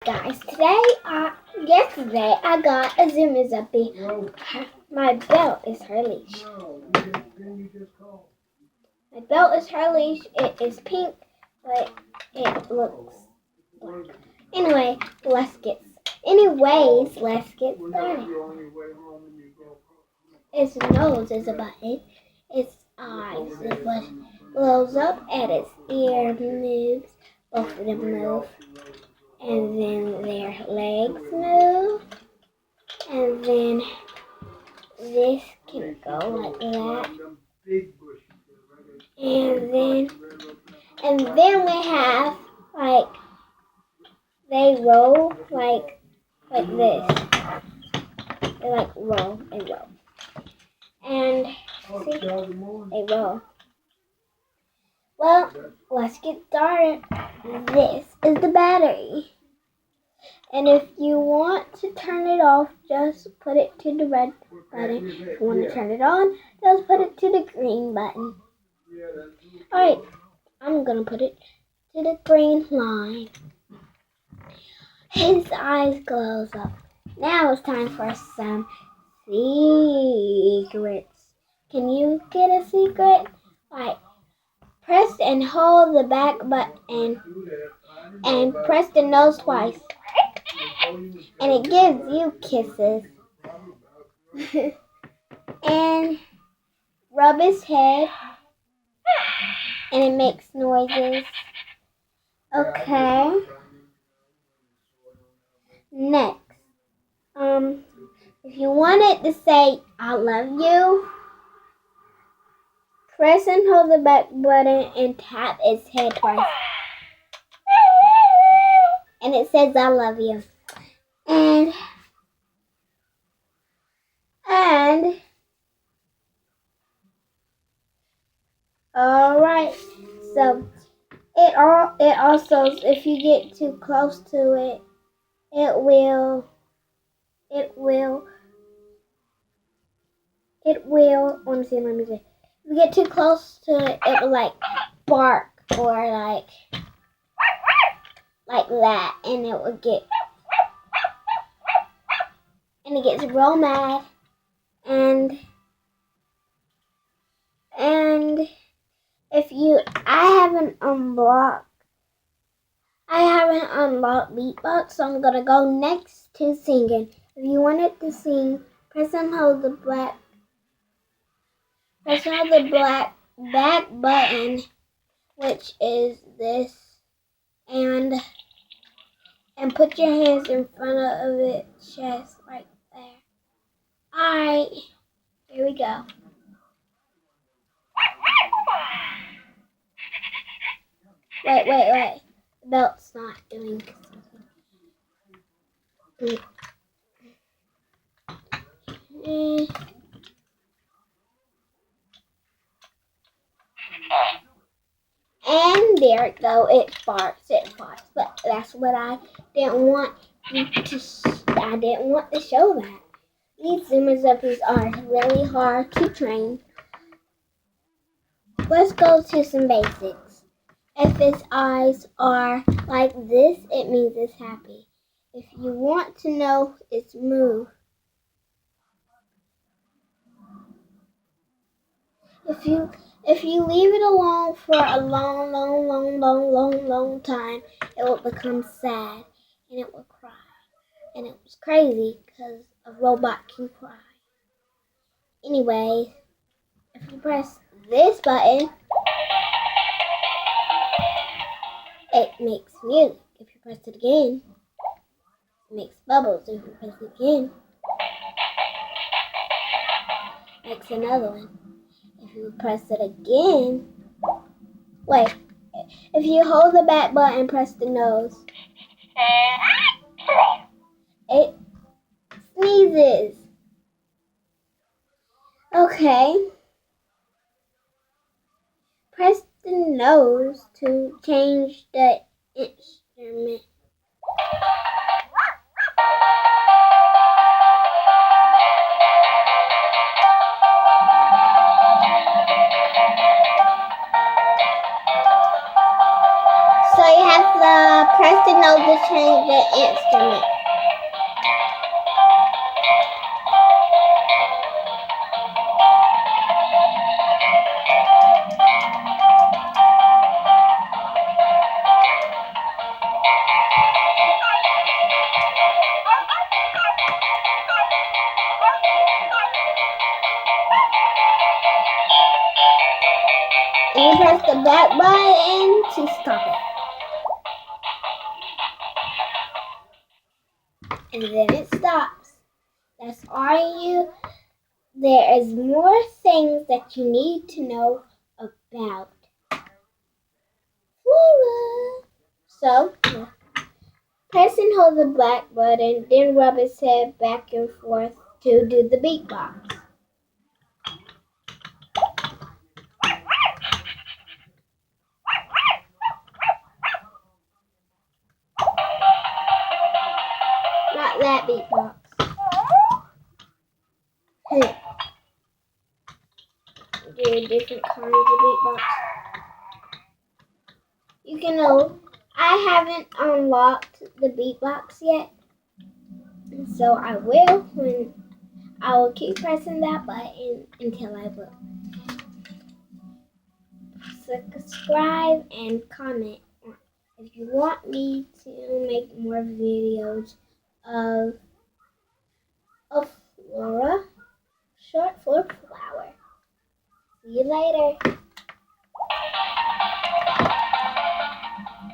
Guys, yesterday I got a Zummer zuppie. My belt is her leash. My belt is her leash. It is pink, but it looks black. Anyways, let's get started. Its nose is a button. Its eyes is what blows up, and its ear moves. Both of them move. And then their legs move, and then this can go like that, and then we have they roll like this. They roll and roll, and see, they roll. Well, let's get started. This is the battery. And if you want to turn it off, just put it to the red button. If you want to turn it on, just put it to the green button. Alright, I'm going to put it to the green line. His eyes glows up. Now it's time for some secrets. Can you get a secret? Press and hold the back button and press the nose twice. And it gives you kisses. And rub his head. And it makes noises. Okay. Next. If you want it to say, I love you, press and hold the back button and tap its head twice. And it says, I love you. And all right. So it also, if you get too close to it, it will. Let me see. If you get too close to it, it will bark or like that, and it will get. And it gets real mad, and if you, I haven't unlocked beatbox, so I'm gonna go next to singing. If you want it to sing, press and hold the black back button, which is this, and put your hands in front of its chest right there. Alright, here we go. Wait. The belt's not doing something. And there it go. It farts. But that's what I didn't want to show that. These Zummer zuppies are really hard to train. Let's go to some basics. If its eyes are like this, it means it's happy. If you want to know its mood, if you leave it alone for a long time, it will become sad and it will cry. And it was crazy because a robot can cry. Anyway, if you press this button, it makes music. If you press it again, it makes bubbles. If you press it again, it makes another one. If you press it again, if you hold the back button and press the nose, it sneezes. Okay. Press the nose to change the instrument. So you have to press the nose to change the instrument. And you press the back button to stop it. And then it stops. That's all you. There is more things that you need to know about lora. So, press and hold the black button, then rub its head back and forth to do the beatbox. Not that beatbox. Do different kinds of beatbox. You can know I haven't unlocked the beatbox yet, so I will when I will keep pressing that button until I will. Subscribe and comment if you want me to make more videos of lora, short for flower. See you later.